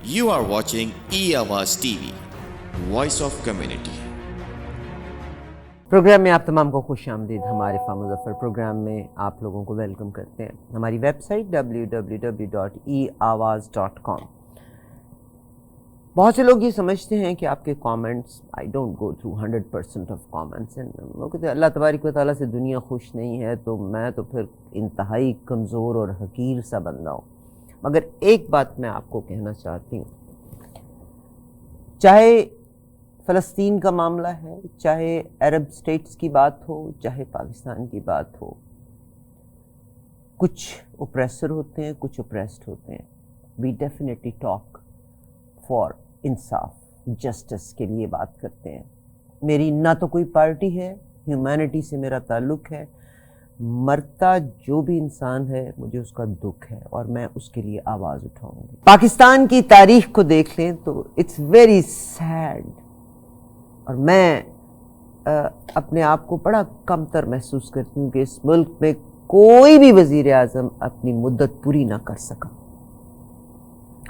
You are watching E-Awaaz TV, Voice of Community. Programme میں آپ تمام کو خوش آمدید. ہمارے مظفر پروگرام میں آپ لوگوں کو ویلکم کرتے ہیں. ہماری ویب سائٹ www.eawaz.com. بہت سے لوگ یہ سمجھتے ہیں کہ آپ کے comments I don't go through 100% of comments and وہ کہتے ہیں اللہ تبارک و تعالیٰ سے دنیا خوش نہیں ہے تو میں تو پھر انتہائی کمزور اور حقیر سا بندہ ہوں. مگر ایک بات میں آپ کو کہنا چاہتی ہوں, چاہے فلسطین کا معاملہ ہے, چاہے عرب اسٹیٹس کی بات ہو, چاہے پاکستان کی بات ہو, کچھ اوپریسر ہوتے ہیں, کچھ اوپریسڈ ہوتے ہیں. وی ڈیفینیٹلی ٹاک فار انصاف, جسٹس کے لیے بات کرتے ہیں. میری نہ تو کوئی پارٹی ہے, ہیومینٹی سے میرا تعلق ہے. مرتا جو بھی انسان ہے مجھے اس کا دکھ ہے اور میں اس کے لیے آواز اٹھاؤں گی. پاکستان کی تاریخ کو دیکھ لیں تو اٹس ویری سیڈ, اور میں اپنے آپ کو بڑا کم تر محسوس کرتی ہوں کہ اس ملک میں کوئی بھی وزیر اعظم اپنی مدت پوری نہ کر سکا.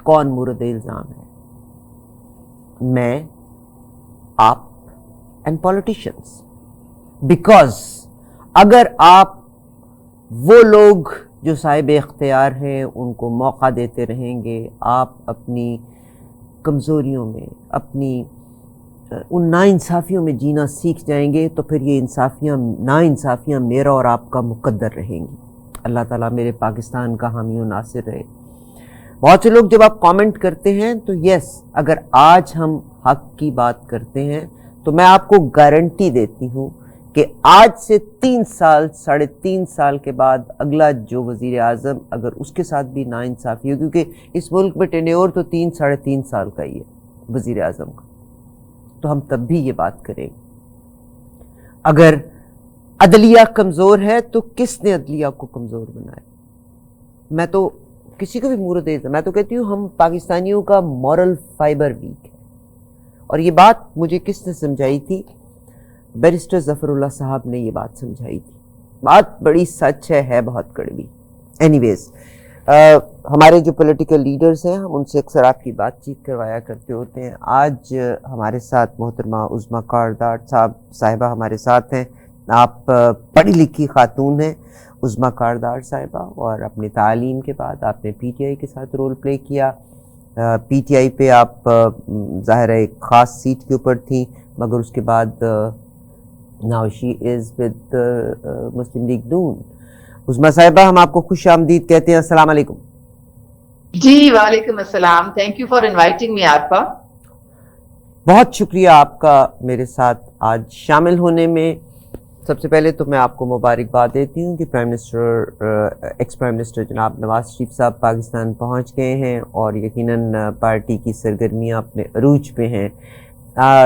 کون مورد الزام ہے؟ میں, آپ اینڈ پولیٹیشنز. بیکاز اگر آپ وہ لوگ جو صاحب اختیار ہیں ان کو موقع دیتے رہیں گے, آپ اپنی کمزوریوں میں, اپنی ان ناانصافیوں میں جینا سیکھ جائیں گے تو پھر یہ ناانصافیاں میرا اور آپ کا مقدر رہیں گی. اللہ تعالیٰ میرے پاکستان کا حامی و ناصر رہے. بہت سے لوگ جب آپ کامنٹ کرتے ہیں تو یس, اگر آج ہم حق کی بات کرتے ہیں تو میں آپ کو گارنٹی دیتی ہوں کہ آج سے 3 سال 3.5 سال کے بعد اگلا جو وزیر اعظم, اگر اس کے ساتھ بھی ناانصافی ہو, کیونکہ اس ملک میں ٹینیور تو 3-3.5 سال کا ہی ہے وزیر اعظم کا, تو ہم تب بھی یہ بات کریں گے. اگر عدلیہ کمزور ہے تو کس نے عدلیہ کو کمزور بنایا؟ میں تو کسی کو بھی مورد ہے, میں تو کہتی ہوں ہم پاکستانیوں کا مورل فائبر ویک ہے. اور یہ بات مجھے کس نے سمجھائی تھی؟ بیرسٹر ظفر اللہ صاحب نے یہ بات سمجھائی تھی. بات بڑی سچ ہے بہت کڑوی. اینی ویز, ہمارے جو پولیٹیکل لیڈرز ہیں ہم ان سے اکثر آپ کی بات چیت کروایا کرتے ہوتے ہیں. آج ہمارے ساتھ محترمہ عظمیٰ کارداڑ صاحبہ ہمارے ساتھ ہیں. آپ پڑھی لکھی خاتون ہیں عظمیٰ کارداڑ صاحبہ, اور اپنی تعلیم کے بعد آپ نے پی ٹی آئی کے ساتھ رول پلے کیا. پی ٹی آئی پہ آپ ظاہر ہے ایک خاص سیٹ کے اوپر تھیں, مگر اس کے بعد now she is with Muslim League Noon. Uzma صاحبہ ہم آپ کو خوش آمدید کہتے ہیں. السلام علیکم. جی وعلیکم السلام. Thank you for inviting me Arifa. بہت شکریہ آپ کا میرے ساتھ آج شامل ہونے میں. سب سے پہلے تو میں آپ کو مبارکباد دیتی ہوں کہ ایکس پرائم منسٹر جناب نواز شریف صاحب پاکستان پہنچ گئے ہیں اور یقیناً پارٹی کی سرگرمیاں اپنے عروج پہ ہیں.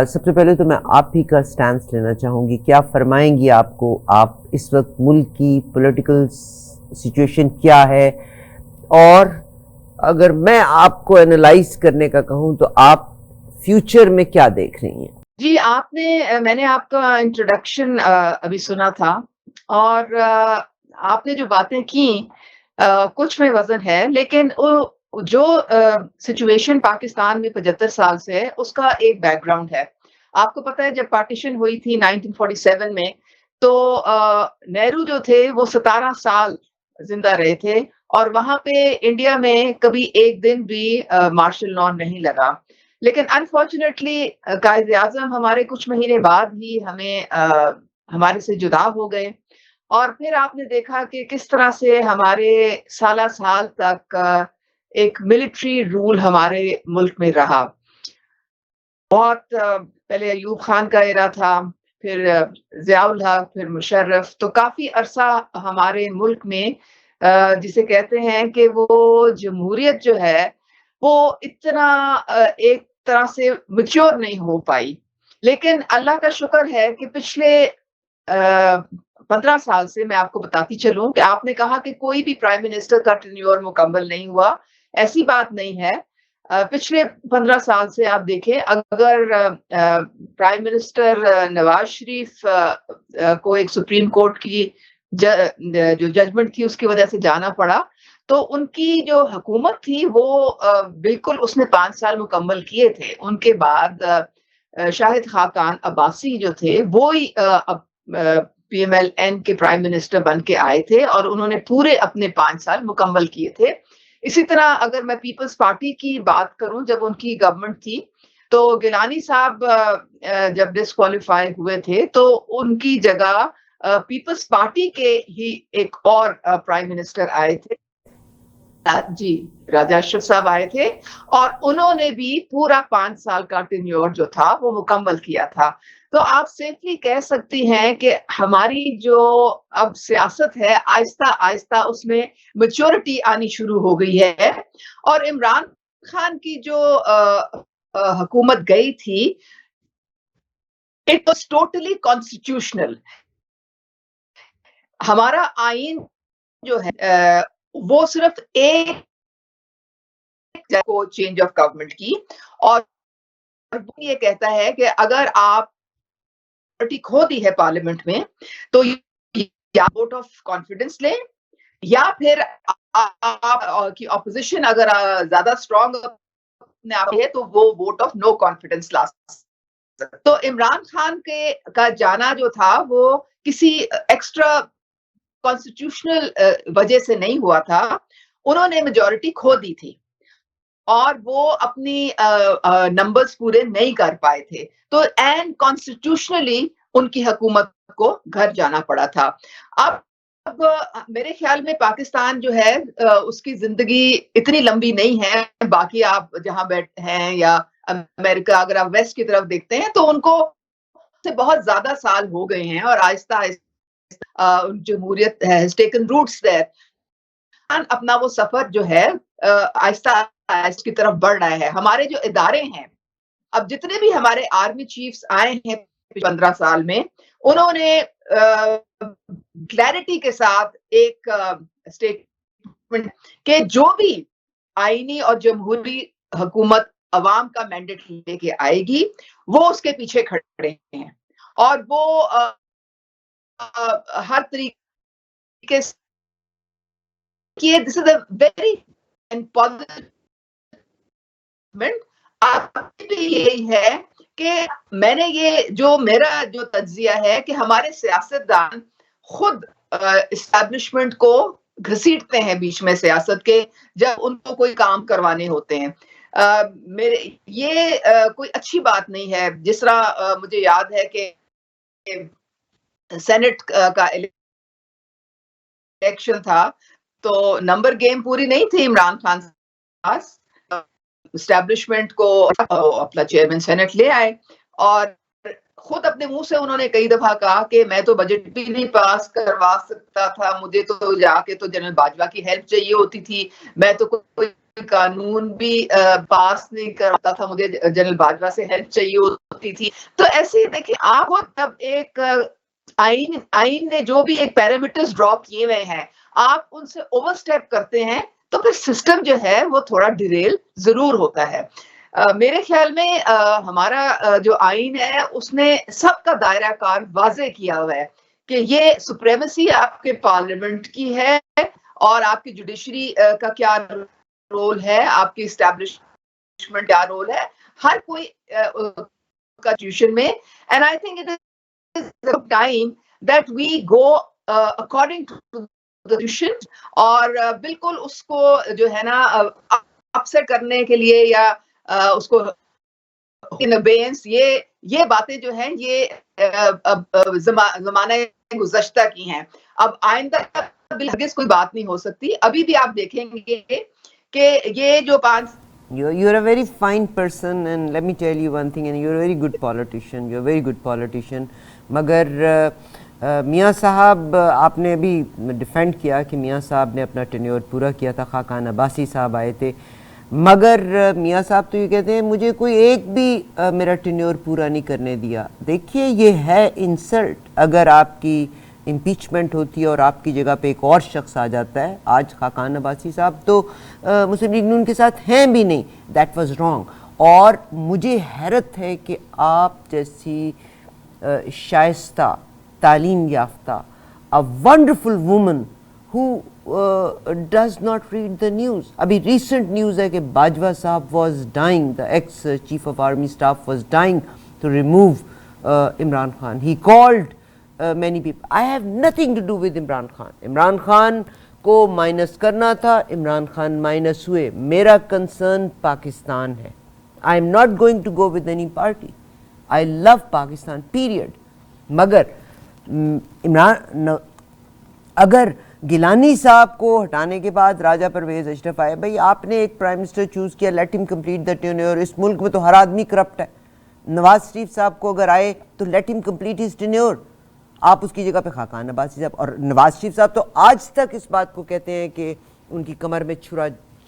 سب سے پہلے تو میں آپ ہی کا سٹانس لینا چاہوں گی. کیا فرمائیں گی آپ کو, آپ اس وقت ملک کی پولیٹیکل سچویشن کیا ہے, اور اگر میں آپ کو انالائز کرنے کا کہوں تو آپ فیوچر میں کیا دیکھ رہی ہیں؟ جی میں نے آپ کا انٹروڈکشن ابھی سنا تھا, اور آپ نے جو باتیں کی کچھ میں وزن ہے, لیکن جو سچویشن پاکستان میں 75 سال سے ہے اس کا ایک بیک گراؤنڈ ہے. آپ کو پتہ ہے جب پارٹیشن ہوئی تھی 1947 میں, تو نہرو جو تھے وہ 17 سال زندہ رہے تھے, اور وہاں پہ انڈیا میں کبھی ایک دن بھی مارشل لاء نہیں لگا. لیکن انفارچونیٹلی قائد اعظم ہمارے کچھ مہینے بعد ہی ہمارے سے جدا ہو گئے, اور پھر آپ نے دیکھا کہ کس طرح سے ہمارے سال تک ایک ملٹری رول ہمارے ملک میں رہا. بہت پہلے ایوب خان کا ایرا تھا, پھر ضیاء الحق, پھر مشرف, تو کافی عرصہ ہمارے ملک میں جسے کہتے ہیں کہ وہ جمہوریت جو ہے وہ اتنا ایک طرح سے میچور نہیں ہو پائی. لیکن اللہ کا شکر ہے کہ پچھلے 15 سال سے, میں آپ کو بتاتی چلوں کہ آپ نے کہا کہ کوئی بھی پرائم منسٹر کا ٹینیور مکمل نہیں ہوا, ایسی بات نہیں ہے. پچھلے 15 سال سے آپ دیکھیں, اگر پرائم منسٹر نواز شریف کو ایک سپریم کورٹ کی جو ججمنٹ تھی اس کی وجہ سے جانا پڑا, تو ان کی جو حکومت تھی وہ بالکل اس نے 5 سال مکمل کیے تھے. ان کے بعد شاہد خاقان عباسی جو تھے وہی پی ایم ایل این کے پرائم منسٹر بن کے آئے تھے اور انہوں نے پورے اپنے 5 سال مکمل کیے تھے. اسی طرح اگر میں پیپلز پارٹی کی بات کروں، جب ان کی گورنمنٹ تھی تو گیلانی صاحب جب ڈسکوالیفائی ہوئے تھے تو ان کی جگہ پیپلز پارٹی کے ہی ایک اور پرائم منسٹر آئے تھے، جی راجا اشرف صاحب آئے تھے، اور انہوں نے بھی پورا 5 سال کا ٹینیور جو تھا وہ مکمل کیا تھا. تو آپ سیفلی کہہ سکتی ہیں کہ ہماری جو اب سیاست ہے آہستہ آہستہ اس میں میچورٹی آنی شروع ہو گئی ہے. اور عمران خان کی جو حکومت گئی تھی اٹ واز ٹوٹلی کانسٹیٹیوشنل. ہمارا آئین جو ہے وہ صرف ایک کو چینج آف گورنمنٹ کی، اور یہ کہتا ہے کہ اگر آپ پارٹی کھو دی ہے پارلیمنٹ میں تو یا ووٹ آف کانفیڈنس لیں یا پھر آپ کی اپوزیشن اگر زیادہ اسٹرانگ ہے تو وہ ووٹ آف نو کانفیڈنس لا سکتے. تو عمران خان کا جانا جو تھا وہ کسی ایکسٹرا کانسٹیٹیوشنل وجہ سے نہیں ہوا تھا. انہوں نے میجورٹی کھو دی تھی اور وہ اپنی نمبرز پورے نہیں کر پائے تھے، تو اینڈ کانسٹیٹیوشنلی ان کی حکومت کو گھر جانا پڑا تھا. اب میرے خیال میں پاکستان جو ہے اس کی زندگی اتنی لمبی نہیں ہے. باقی آپ جہاں بیٹھے ہیں یا امریکہ اگر آپ ویسٹ کی طرف دیکھتے ہیں تو ان کو بہت زیادہ سال ہو گئے ہیں اور آہستہ آہستہ جمہوریت has taken roots there. اپنا وہ سفر جو ہے آہستہ آہستہ کی طرف بڑھ رہا ہے. ہمارے جو ادارے ہیں، اب جتنے بھی ہمارے آرمی چیفز آئے ہیں 15 سال میں، انہوں نے کلیئرٹی کے ساتھ ایک اسٹیٹمنٹ کہ جو بھی آئینی اور جمہوری حکومت عوام کا مینڈیٹ لے کے آئے گی وہ اس کے پیچھے کھڑے ہیں، اور وہ ہر طریقے سے this is a very positive. یہی ہے کہ میں نے میرا جو تجزیہ ہے کہ ہمارے سیاستدان خود اسٹیبلشمنٹ کو گھسیٹتے ہیں بیچ میں سیاست کے جب ان کو کوئی کام کروانے ہوتے ہیں. یہ کوئی اچھی بات نہیں ہے. جس طرح مجھے یاد ہے کہ سینٹ کا الیکشن تھا تو نمبر گیم پوری نہیں تھی عمران خان پاس. اسٹیبلشمنٹ کو اپنا چیئرمین سینٹ لے آئے اور خود اپنے منہ سے انہوں نے کئی دفعہ کہا کہ میں تو بجٹ بھی نہیں پاس کروا سکتا تھا، مجھے تو جا کے تو جنرل باجوہ کی ہیلپ چاہیے ہوتی تھی، میں تو کوئی قانون بھی پاس نہیں کرتا تھا، مجھے جنرل باجوہ سے ہیلپ چاہیے ہوتی تھی. تو ایسے دیکھیں آپ جب ایک آئین نے جو بھی ایک پیرامیٹرز ڈراپ کیے ہوئے ہیں آپ ان سے اوور سٹیپ کرتے ہیں تو پھر سسٹم جو ہے وہ تھوڑا ڈیریل ضرور ہوتا ہے. میرے خیال میں ہمارا جو آئین ہے اس نے سب کا دائرہ کار واضح کیا ہوا ہے کہ یہ سپریمیسی آپ کے پارلیمنٹ کی ہے اور آپ کی جوڈیشری کا کیا رول ہے، آپ کی اسٹیبلشمنٹ کیا رول ہے، ہر کوئی کنسٹیٹیوشن میں. And I think it is time that we go according to اور بالکل اس کو جو ہے نا اپسیٹ کرنے کے لیے یا اس کو یہ باتیں جو ہیں یہ زمانہ گزشتہ کی ہیں. اب آئندہ ہرگز کوئی بات نہیں ہو سکتی. ابھی بھی آپ دیکھیں گے کہ یہ جو You're a very fine person and let me tell you one thing, and you're a very good politician. You're a very good politician. مگر میاں صاحب آپ نے ابھی ڈیفینڈ کیا کہ میاں صاحب نے اپنا ٹینیور پورا کیا تھا، خاقان عباسی صاحب آئے تھے، مگر میاں صاحب تو یہ کہتے ہیں مجھے کوئی ایک بھی میرا ٹینیور پورا نہیں کرنے دیا. دیکھیے یہ ہے انسلٹ. اگر آپ کی امپیچمنٹ ہوتی ہے اور آپ کی جگہ پہ ایک اور شخص آ جاتا ہے، آج خاقان عباسی صاحب تو مسلم لیگ نون کے ساتھ ہیں بھی نہیں. That was wrong. اور مجھے حیرت ہے کہ آپ جیسی شائستہ، تعلیم یافتہ، a wonderful woman who does not read the news. ابھی recent news ہے کہ باجوہ صاحب was dying, the ex chief of army staff was dying to remove Imran Khan. He called many people. I have nothing to do with Imran Khan. Imran Khan کو minus کرنا تھا, Imran Khan minus ہوئے. میرا concern Pakistan ہے. I am not going to go with any party. I love Pakistan, period. مگر عمران اگر گیلانی صاحب کو ہٹانے کے بعد راجہ پرویز اشرف آئے, بھائی آپ نے ایک پرائم منسٹر چوز کیا, لیٹ ہم کمپلیٹ دا ٹینیور. اس ملک میں تو ہر آدمی کرپٹ ہے. نواز شریف صاحب کو اگر آئے تو لیٹ ہم کمپلیٹ ہز ٹینیور. آپ اس کی جگہ پہ خاقان عباسی صاحب, اور نواز شریف صاحب تو آج تک اس بات کو کہتے ہیں کہ ان کی کمر میں چھرا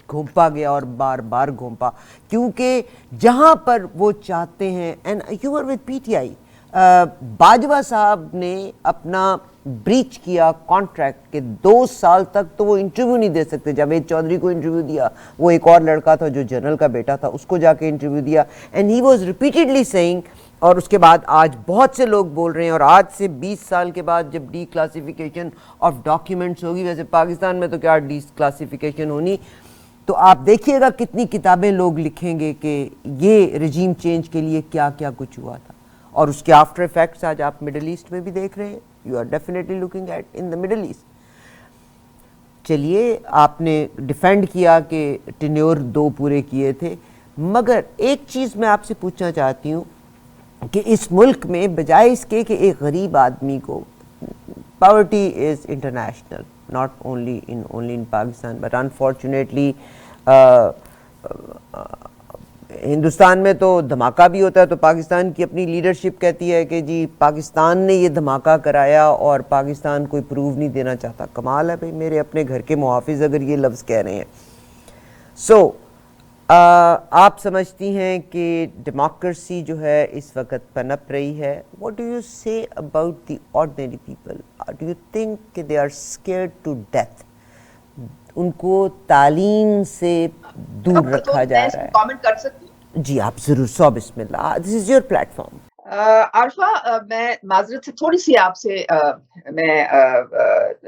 گھونپا گیا اور بار بار گھونپا, کیونکہ جہاں پر وہ چاہتے ہیں. And you are with P T I. Bajwa صاحب نے اپنا بریچ کیا کانٹریکٹ کہ 2 سال تک تو وہ انٹرویو نہیں دے سکتے. جاوید چودھری کو انٹرویو دیا, وہ ایک اور لڑکا تھا جو جنرل کا بیٹا تھا, اس کو جا کے انٹرویو دیا. And he was repeatedly saying, اور اس کے بعد آج بہت سے لوگ بول رہے ہیں, اور آج سے 20 سال کے بعد جب ڈی کلاسیفیکیشن آف ڈاکیومنٹس ہوگی, ویسے پاکستان میں تو کیا ڈی کلاسیفیکیشن ہونی, تو آپ دیکھیے گا کتنی کتابیں لوگ لکھیں گے کہ یہ رجیم چینج کے لیے کیا کیا کچھ ہوا تھا. اور اس کے آفٹر افیکٹس آج آپ مڈل ایسٹ میں بھی دیکھ رہے ہیں. You are definitely looking at in the Middle East. چلیے, آپ نے ڈیفینڈ کیا کہ ٹینیور 2 پورے کیے تھے, مگر ایک چیز میں آپ سے پوچھنا چاہتی ہوں کہ اس ملک میں بجائے اس کے کہ ایک غریب آدمی کو, poverty is international, not only in Pakistan, but unfortunately Hindustan میں تو دھماکہ بھی ہوتا ہے تو پاکستان کی اپنی لیڈرشپ کہتی ہے کہ جی پاکستان نے یہ دھماکہ کرایا اور پاکستان کوئی پروف نہیں دینا چاہتا. کمال ہے بھائی, میرے اپنے گھر کے محافظ اگر یہ لفظ کہہ رہے ہیں. سو آپ سمجھتی ہیں کہ ڈیموکریسی جو ہے اس وقت پنپ رہی ہے. What do you say about the ordinary people? Do you think کہ they are scared to death? ان کو تعلیم سے دور رکھا جا رہا ہے. کامنٹ کر سکتی ہوں؟ جی آپ ضرور. سو بسم اللہ, this is your platform. Arifa, میں معذرت سے تھوڑی سی آپ سے میں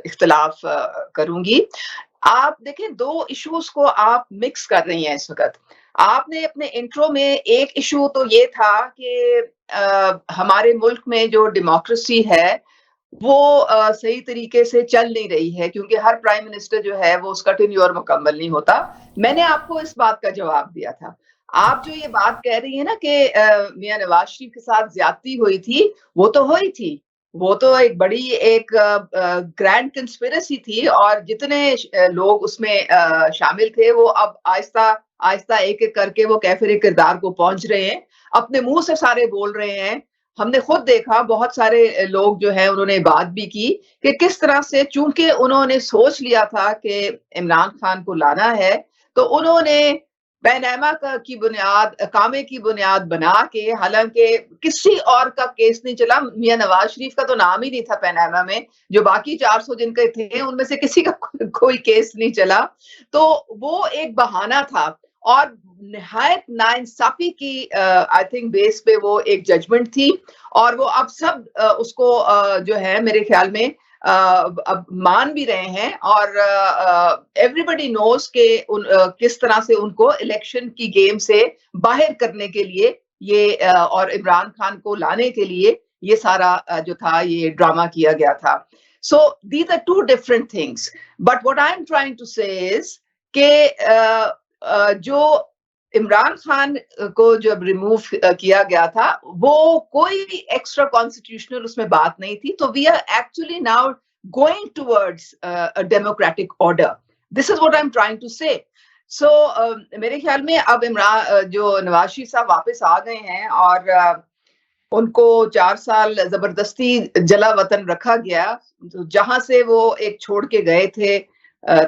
اختلاف کروں گی. آپ دیکھیں 2 ایشوز کو آپ مکس کر رہی ہیں اس وقت. آپ نے اپنے انٹرو میں ایک ایشو تو یہ تھا کہ ہمارے ملک میں جو ڈیموکریسی ہے وہ صحیح طریقے سے چل نہیں رہی ہے کیونکہ ہر پرائم منسٹر جو ہے وہ اس کا ٹینیور مکمل نہیں ہوتا. میں نے آپ کو اس بات کا جواب دیا تھا. آپ جو یہ بات کہہ رہی ہیں نا کہ میاں نواز شریف کے ساتھ زیادتی ہوئی تھی, وہ تو ہوئی تھی, وہ تو ایک بڑی ایک گرینڈ کنسپیریسی تھی, اور جتنے لوگ اس میں شامل تھے وہ اب آہستہ آہستہ ایک ایک کر کے وہ کیفر کردار کو پہنچ رہے ہیں. اپنے منہ سے سارے بول رہے ہیں. ہم نے خود دیکھا, بہت سارے لوگ جو ہیں انہوں نے بات بھی کی کہ کس طرح سے, چونکہ انہوں نے سوچ لیا تھا کہ عمران خان کو لانا ہے, تو انہوں نے پیناما کی بنیاد, اقامے کی بنیاد بنا کے, حالانکہ کسی اور کا کیس نہیں چلا, میاں نواز شریف کا تو نام ہی نہیں تھا پیناما میں, جو باقی 400 جن کے تھے ان میں سے کسی کا کوئی کیس نہیں چلا. تو وہ ایک بہانہ تھا, اور نہایت ناانصافی کی آئی تھنک بیس پہ وہ ایک ججمنٹ تھی, اور وہ اب سب اس کو جو ہے میرے خیال میں اب مان بھی رہے ہیں, اور ایوری بڈی نوز کہ کس طرح سے ان کو الیکشن کی گیم سے باہر کرنے کے لیے یہ اور عمران خان کو لانے کے لیے یہ سارا جو تھا یہ ڈرامہ کیا گیا تھا. So these are 2 different things. But what I am trying to say is کہ جو عمران خان کو جب ریموو کیا گیا تھا وہ کوئی ایکسٹرا کانسٹیٹیوشنل اس میں بات نہیں تھی. تو we are actually now going towards democratic order. This is what I am trying to say. So میرے خیال میں اب عمران جو نواز شریف صاحب واپس آ گئے ہیں, اور ان کو 4 سال زبردستی جلا وطن رکھا گیا, جہاں سے وہ ایک چھوڑ کے گئے تھے.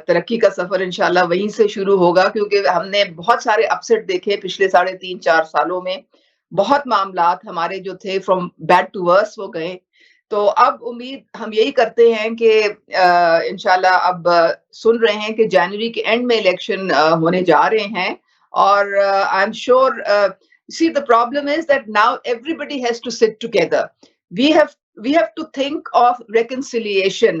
ترقی کا سفر انشاءاللہ وہیں سے شروع ہوگا, کیونکہ ہم نے بہت سارے اپسٹ دیکھے پچھلے 3.5-4 سالوں میں. بہت معاملات ہمارے جو تھے فرام بیڈ ٹو ورس وہ گئے. تو اب امید ہم یہی کرتے ہیں کہ انشاءاللہ اب سن رہے ہیں کہ جنوری کے اینڈ میں الیکشن ہونے جا رہے ہیں, اور I am sure see the problem is that now everybody has to sit together. we have to think of reconciliation.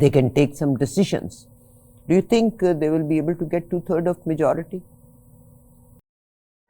they can take some decisions. Do you think they will be able to get 2/3 of majority?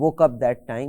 woke up that time.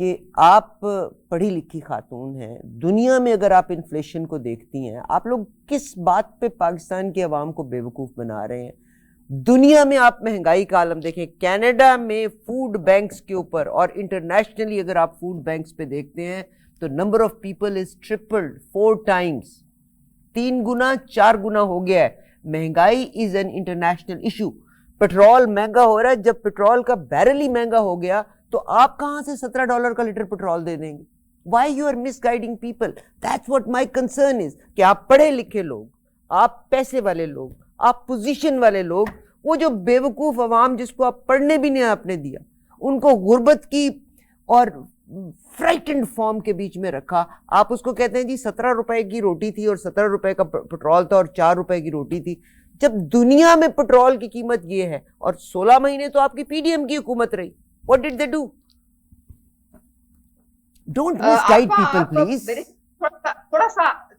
کہ آپ پڑھی لکھی خاتون ہیں, دنیا میں اگر آپ انفلیشن کو دیکھتی ہیں, آپ لوگ کس بات پہ پاکستان کی عوام کو بیوقوف بنا رہے ہیں؟ دنیا میں آپ مہنگائی کا عالم دیکھیں, کینیڈا میں فوڈ بینکس کے اوپر, اور انٹرنیشنلی اگر آپ فوڈ بینکس پہ دیکھتے ہیں تو number of people is tripled 4 times, 3 گنا 4 گنا ہو گیا ہے. مہنگائی is an international issue. Petrol مہنگا ہو رہا ہے, جب پیٹرول کا بیرل ہی مہنگا ہو گیا تو آپ کہاں سے $17 کا لیٹر پیٹرول دے دیں گے؟ Why you are misguiding people? That's what my concern is, کہ آپ پڑھے لکھے لوگ, آپ پیسے والے لوگ, آپ پوزیشن والے لوگ, وہ جو بیوقوف عوام جس کو آپ پڑھنے بھی نہیں آپ نے دیا, ان کو غربت کی اور فرائٹنڈ فارم کے بیچ میں رکھا. آپ اس کو کہتے ہیں جی 17 روپے کی روٹی تھی اور 17 روپے کا پیٹرول تھا اور 4 روپے کی روٹی تھی, جب دنیا میں پیٹرول کی قیمت یہ ہے, اور 16 مہینے تو آپ کی پی ڈی ایم کی حکومت رہی. What did they do? Don't misguide people, please.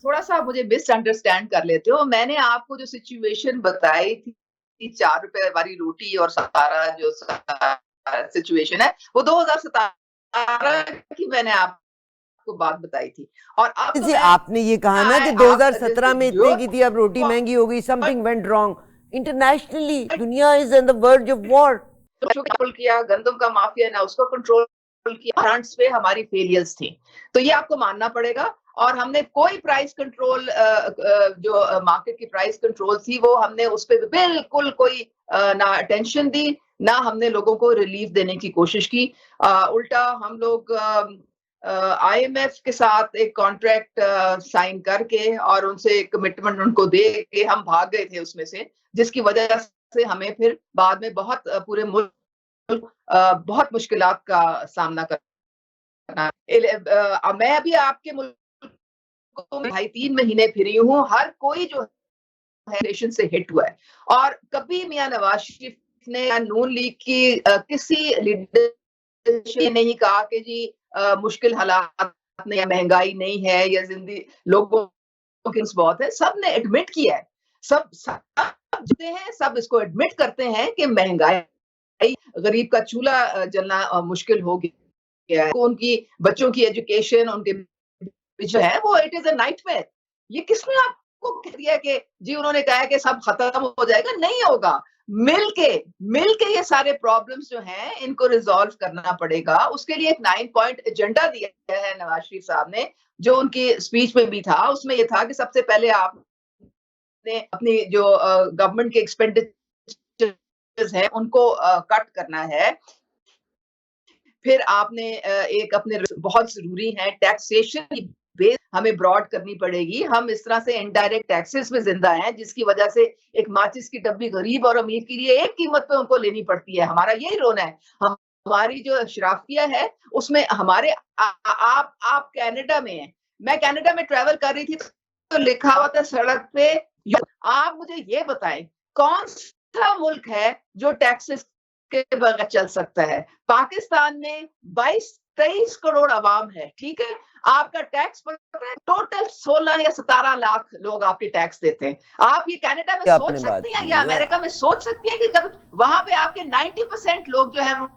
تھوڑا سا مجھے مس انڈرسٹینڈ کر لیتے ہو. میں نے آپ کو جو سچویشن بتائی تھی 4 روپے والی روٹی اور سارا جو سچویشن ہے وہ 2017 کی میں نے آپ کو بات بتائی تھی. اور آپ نے یہ کہا نا کہ 2017 میں اتنے کی تھی, اب روٹی مہنگی ہو گئی, something went wrong. Internationally, دنیا is on the verge of war. Control کیا, گندم کا مافیا نے اس کو کنٹرول کیا, فرنٹس پہ ہماری فیلئرز تھی, تو یہ آپ کو ماننا پڑے گا. اور ہم نے کوئی پرائس کنٹرول, جو مارکیٹ کی پرائس کنٹرول تھی, وہ ہم نے اس پہ بالکل کوئی نہ اٹینشن دی, نہ ہم نے لوگوں کو ریلیف دینے کی کوشش کی. الٹا ہم لوگ آئی ایم ایف کے ساتھ ایک کانٹریکٹ سائن کر کے اور ان سے کمٹمنٹ ان کو دے کے ہم بھاگ گئے تھے اس میں سے, جس کی وجہ سے ہمیں پھر بعد میں بہت پورے ملک بہت مشکلات کا سامنا کرنا. میں ابھی آپ کے ملک کو 2.5-3 مہینے پھری ہوں, ہر کوئی جو ہے سے ہٹ ہوا ہے, اور کبھی میاں نواز شریف نے نون لیگ کی کسی لیڈر نے نہیں کہا کہ جی مشکل حالات میں یا مہنگائی نہیں ہے یا زندگی لوگوں کی بہت ہے. سب نے ایڈمٹ کیا ہے, سب اس کو ایڈمٹ کرتے ہیں کہ مہنگائی, غریب کا چولہا جلنا مشکل ہو گیا ہے, ان کی بچوں کی ایجوکیشن, ان کے جو ہے وہ it is a nightmare. یہ کس نے آپ کو کہہ دیا کہ جی انہوں نے کہا کہ سب ختم ہو جائے گا؟ نہیں ہوگا. مل کے یہ سارے پرابلمز جو ہیں ان کو ریزالو کرنا پڑے گا. اس کے لیے ایک 9 پوائنٹ ایجنڈا دیا ہے نواز شریف صاحب نے, جو ان کی اسپیچ میں بھی تھا. اس میں یہ تھا کہ سب سے پہلے آپ نے اپنی جو گورنمنٹ کے ایکسپینڈیچرز ہیں ان کو کٹ کرنا ہے. پھر آپ نے ایک اپنے بہت ضروری ہے ٹیکسیشن کی بیس ہمیں براڈ کرنی پڑے گی. ہم اس طرح سے انڈائریکٹ ٹیکسز میں زندہ ہیں جس کی وجہ سے ایک ماچس کی ڈبی غریب اور امیر کے لیے ایک قیمت پہ ان کو لینی پڑتی ہے. ہمارا یہی رونا ہے. ہماری جو اشرافیہ ہے اس میں ہمارے آپ کینیڈا میں ہیں, میں کینیڈا میں ٹریول کر رہی تھی تو لکھا ہوا تھا سڑک پہ. آپ مجھے یہ بتائیں کون سا ملک ہے جو ٹیکسز کے بغیر چل سکتا ہے؟ پاکستان میں 22-23 کروڑ عوام ہے, ٹھیک ہے. آپ کا ٹیکس ٹوٹل 16 یا 17 لاکھ لوگ آپ کے ٹیکس دیتے ہیں. آپ یہ کینیڈا میں سوچ سکتی ہیں یا امریکہ میں سوچ سکتی ہیں کہ جب وہاں پہ آپ کے 90% لوگ جو ہے وہ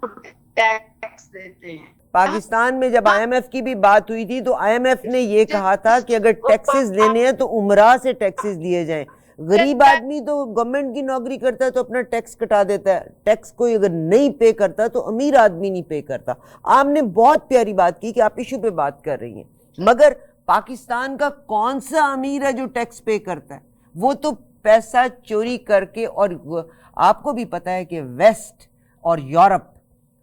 ٹیکس دیتے ہیں. پاکستان میں جب آئی ایم ایف کی بھی بات ہوئی تھی تو آئی ایم ایف نے یہ کہا تھا کہ اگر ٹیکسز لینے ہیں تو عمرہ سے ٹیکسز لیے جائیں. غریب آدمی تو گورنمنٹ کی نوکری کرتا ہے تو اپنا ٹیکس کٹا دیتا ہے, ٹیکس کوئی اگر نہیں پے کرتا تو امیر آدمی نہیں پے کرتا. آپ نے بہت پیاری بات کی کہ آپ ایشو پہ بات کر رہی ہیں, مگر پاکستان کا کون سا امیر ہے جو ٹیکس پے کرتا ہے؟ وہ تو پیسہ چوری کر کے, اور آپ کو بھی پتا ہے کہ ویسٹ اور یورپ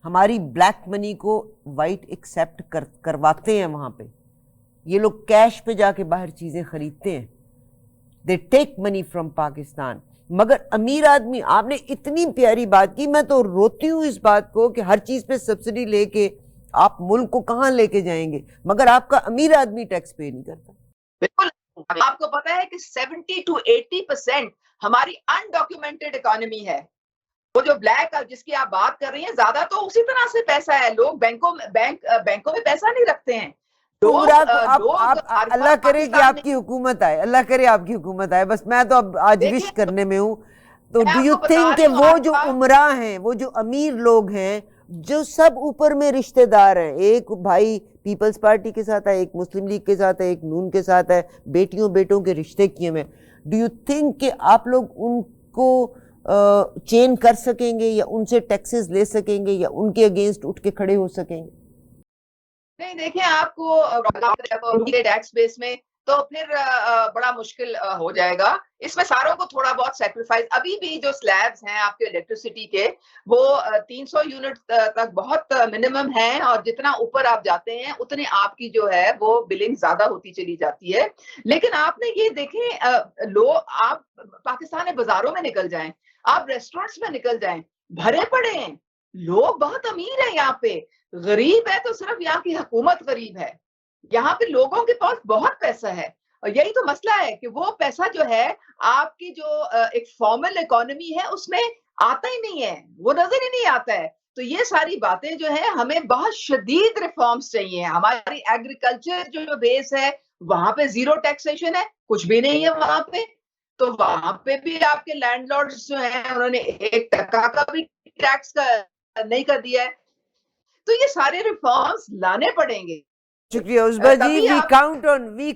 ہماری بلیک منی کو وائٹ ایکسیپٹ کرواتے ہیں. وہاں پہ یہ لوگ کیش پہ جا کے باہر چیزیں خریدتے ہیں. They take money from Pakistan. مگر امیر آدمی, آپ نے اتنی پیاری بات کی, میں تو روتی ہوں اس بات کو کہ ہر چیز پہ سبسڈی لے کے آپ ملک کو کہاں لے کے جائیں گے, مگر آپ کا امیر آدمی ٹیکس پے نہیں کرتا. بالکل. آپ کو پتا ہے کہ 70-80% ہماری انڈاکیومنٹڈ اکانومی ہے. وہ جو بلیک جس کی آپ بات کر رہی ہیں, زیادہ تو اسی طرح سے پیسہ ہے. لوگ بینکوں میں پیسہ نہیں رکھتے ہیں. اللہ کرے کہ آپ کی حکومت آئے, اللہ کرے آپ کی حکومت آئے. بس میں تو اب آج وش کرنے میں ہوں. تو ڈو یو تھنک کہ وہ جو عمرہ ہیں, وہ جو امیر لوگ ہیں, جو سب اوپر میں رشتہ دار ہیں, ایک بھائی پیپلز پارٹی کے ساتھ ہے, ایک مسلم لیگ کے ساتھ ہے, ایک نون کے ساتھ ہے, بیٹیوں بیٹوں کے رشتے کیے ہوئے. ڈو یو تھنک کہ آپ لوگ ان کو چین کر سکیں گے, یا ان سے ٹیکسز لے سکیں گے, یا ان کے اگینسٹ اٹھ کے کھڑے ہو سکیں گے؟ نہیں دیکھیں, آپ کو ٹیکس بیس میں تو پھر بڑا مشکل ہو جائے گا. اس میں ساروں کو تھوڑا بہت سیکریفائز, ابھی بھی جو سلیبز ہیں آپ کے الیکٹریسٹی کے وہ 300 یونٹ تک بہت منیمم ہیں, اور جتنا اوپر آپ جاتے ہیں اتنے آپ کی جو ہے وہ بلنگ زیادہ ہوتی چلی جاتی ہے. لیکن آپ نے یہ دیکھیں, لوگ آپ پاکستان میں بازاروں میں نکل جائیں, آپ ریسٹورینٹس میں نکل جائیں, بھرے پڑے ہیں لوگ, بہت امیر ہیں یہاں پہ. غریب ہے تو صرف یہاں کی حکومت غریب ہے, یہاں پہ لوگوں کے پاس بہت پیسہ ہے. اور یہی تو مسئلہ ہے کہ وہ پیسہ جو ہے آپ کی جو ایک فارمل اکانومی ہے اس میں آتا ہی نہیں ہے, وہ نظر ہی نہیں آتا ہے. تو یہ ساری باتیں جو ہیں, ہمیں بہت شدید ریفارمز چاہیے. ہماری ایگریکلچر جو بیس ہے وہاں پہ زیرو ٹیکسیشن ہے, کچھ بھی نہیں ہے وہاں پہ. تو وہاں پہ بھی آپ کے لینڈ لارڈز جو ہیں انہوں نے 1% کا بھی ٹیکس نہیں کر دیا ہے. تو یہ سارے ریفارمز لانے پڑیں گے. شکریہ عزبہ جی, وی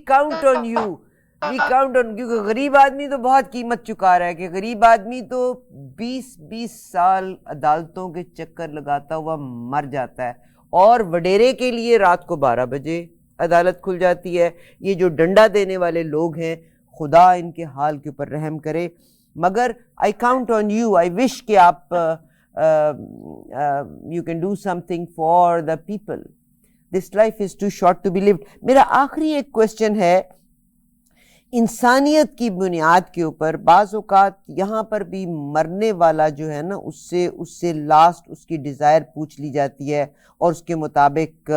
کاؤنٹ آن یو, کیونکہ غریب آدمی تو بہت قیمت چکا رہا ہے, کہ غریب آدمی تو 20 سال عدالتوں کے چکر لگاتا ہوا مر جاتا ہے, اور وڈیرے کے لیے رات کو 12 بجے عدالت کھل جاتی ہے. یہ جو ڈنڈا دینے والے لوگ ہیں, خدا ان کے حال کے اوپر رحم کرے. مگر آئی کاؤنٹ آن یو, آئی وش کہ آپ you can do something for the people. This life is too short to be lived. میرا آخری ایک کوشچن ہے, انسانیت کی بنیاد کے اوپر بعض اوقات یہاں پر بھی مرنے والا جو ہے نا, اس سے لاسٹ اس کی ڈیزائر پوچھ لی جاتی ہے, اور اس کے مطابق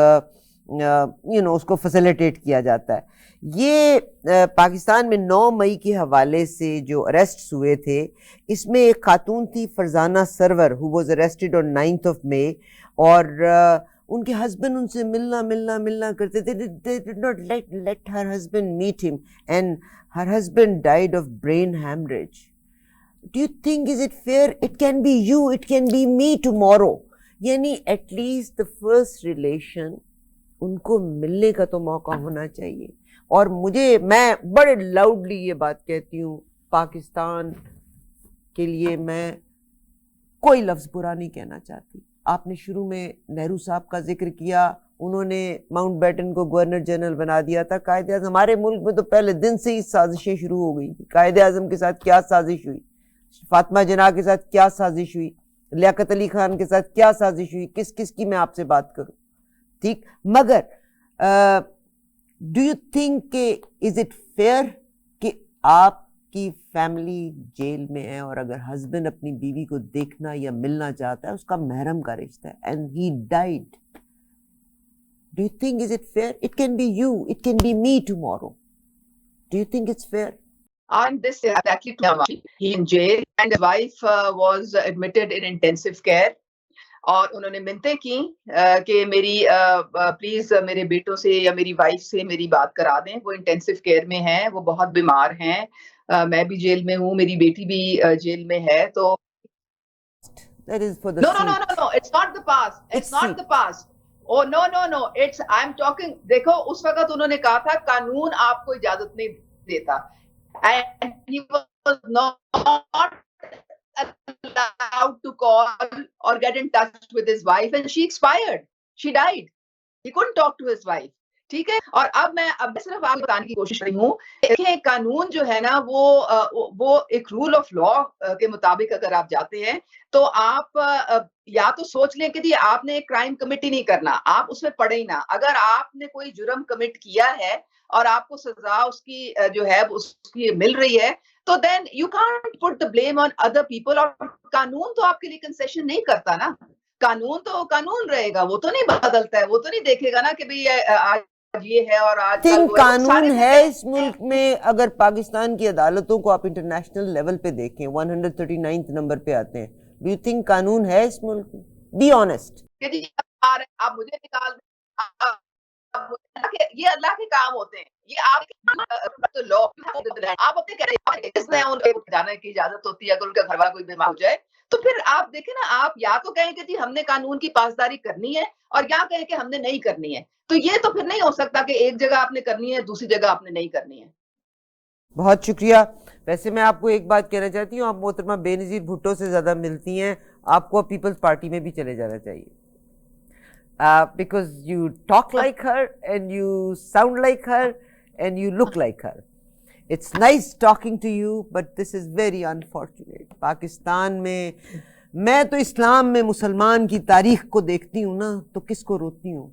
اس کو فیسیلیٹیٹ کیا جاتا ہے. یہ پاکستان میں 9 مئی کے حوالے سے جو اریسٹس ہوئے تھے, اس میں ایک خاتون تھی فرزانہ سرور, who was arrested on 9th of May, اور ان کے ہسبینڈ ان سے ملنا کرتے تھے. They did not let her husband meet him, and her husband died of brain hemorrhage. Do you think, is it fair? It can be you, it can be me tomorrow. یعنی at least the first relation ان کو ملنے کا تو موقع ہونا چاہیے. اور میں بڑے لاؤڈلی یہ بات کہتی ہوں, پاکستان کے لیے میں کوئی لفظ برا نہیں کہنا چاہتی. آپ نے شروع میں نہرو صاحب کا ذکر کیا, انہوں نے ماؤنٹ بیٹن کو گورنر جنرل بنا دیا تھا. قائد اعظم, ہمارے ملک میں تو پہلے دن سے ہی سازشیں شروع ہو گئی تھی. قائد اعظم کے ساتھ کیا سازش ہوئی, فاطمہ جناح کے ساتھ کیا سازش ہوئی, لیاقت علی خان کے ساتھ کیا سازش ہوئی, کس کی میں آپ سے بات کروں. ٹھیک, مگر ڈو یو تھنک کہ از اٹ فیئر کہ آپ کی فیملی جیل میں ہے, اور اگر ہسبینڈ اپنی بیوی کو دیکھنا یا ملنا چاہتا ہے, اس کا محرم کا رشتہ ہے, and he died, do you think is it fair? It can be you, it can be me tomorrow. Do you think it's fair? And this is exactly he in jail, and his wife was admitted in intensive care. اور انہوں نے منتیں کی کہ میری please میرے بیٹوں سے یا میری وائف سے میری بات کرا دیں, وہ انٹینسو کیئر میں ہیں, وہ بہت بیمار ہیں, میں بھی جیل میں ہوں, میری بیٹی بھی جیل میں ہے. تو no, it's not the past, it's not the past. Oh no, it's, I'm talking, دیکھو اس وقت انہوں نے کہا تھا قانون آپ کو اجازت نہیں دیتا, and he was not allowed to call or get in touch with his wife, and she expired, she died, he couldn't talk to his wife. ٹھیک ہے, اور اب میں صرف آپ کو بتانے کی کوشش رہی ہوں. دیکھیں, قانون جو ہے نا وہ ایک رول آف لا کے مطابق اگر آپ جاتے ہیں تو آپ یا تو سوچ لیں کہ جی آپ نے ایک کرائم کمٹ ہی نہیں کرنا, آپ اس میں پڑے ہی نہ. اگر آپ نے کوئی جرم کمٹ کیا ہے اور آپ کو سزا اس کی جو ہے اس کی مل رہی ہے, تو then you can't put the blame on other people. اور قانون تو آپ کے لیے کنسیشن نہیں کرتا نا, قانون تو قانون رہے گا, وہ تو نہیں بدلتا ہے, وہ تو نہیں دیکھے گا نا کہ بھئی آج یہ ہے اور آج قانون ہے اس ملک میں. اگر پاکستان کی عدالتوں کو آپ انٹرنیشنل لیول پہ دیکھیں, 139 نمبر پہ آتے ہیں. ڈو یو تھنک قانون ہے اس ملک میں؟ Be honest. آپ مجھے نکال دیں, یہ اللہ کے کام ہوتے ہیں, یہ آپ اپنے جانے کی اجازت ہوتی ہے اگر ان کا گھر والا کوئی بیمار ہو جائے تو پھر آپ دیکھیں نا، آپ یا تو کہیں کہ جی ہم نے قانون کی پاسداری کرنی ہے، اور یا کہیں کہ ہم نے نہیں کرنی ہے. تو یہ تو پھر نہیں ہو سکتا کہ ایک جگہ آپ نے کرنی ہے، دوسری جگہ آپ نے نہیں کرنی ہے. بہت شکریہ. ویسے میں آپ کو ایک بات کہنا چاہتی ہوں، آپ محترمہ بے نظیر بھٹو سے زیادہ ملتی ہیں، آپ کو پیپلز پارٹی میں بھی چلے جانا چاہیے. Because you talk like her and you sound like her and you look like her. It's nice talking to you but this is very unfortunate. Pakistan میں تو اسلام میں مسلمان کی تاریخ کو دیکھتی ہوں نا تو کس کو روتی ہوں.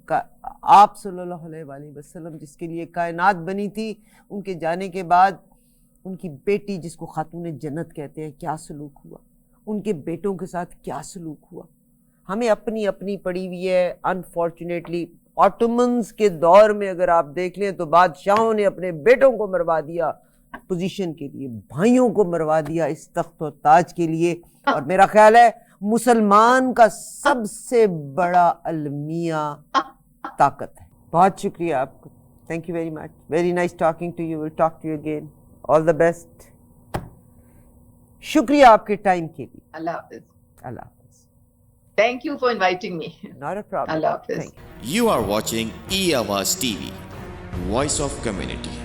آپ صلی اللہ علیہ وآلہ وسلم جس کے لیے کائنات بنی تھی، ان کے جانے کے بعد ان کی بیٹی جس کو خاتون جنت کہتے ہیں کیا سلوک ہوا، ان کے بیٹوں کے ساتھ کیا سلوک ہوا. ہمیں اپنی پڑی ہوئی ہے. انفارچونیٹلی آٹومنز کے دور میں اگر آپ دیکھ لیں تو بادشاہوں نے اپنے بیٹوں کو مروا دیا پوزیشن کے لیے، بھائیوں کو مروا دیا اس تخت و تاج کے لیے. اور میرا خیال ہے مسلمان کا سب سے بڑا المیہ طاقت ہے. بہت شکریہ آپ کو. Thank you very much. Very nice talking to you. Will talk to you again. All the best. شکریہ آپ کے ٹائم کے لیے. اللہ حافظ. اللہ حافظ. Thank you for inviting me. Not a problem. Allah Hafiz. Thank you. You are watching eAwaaz TV, Voice of Community.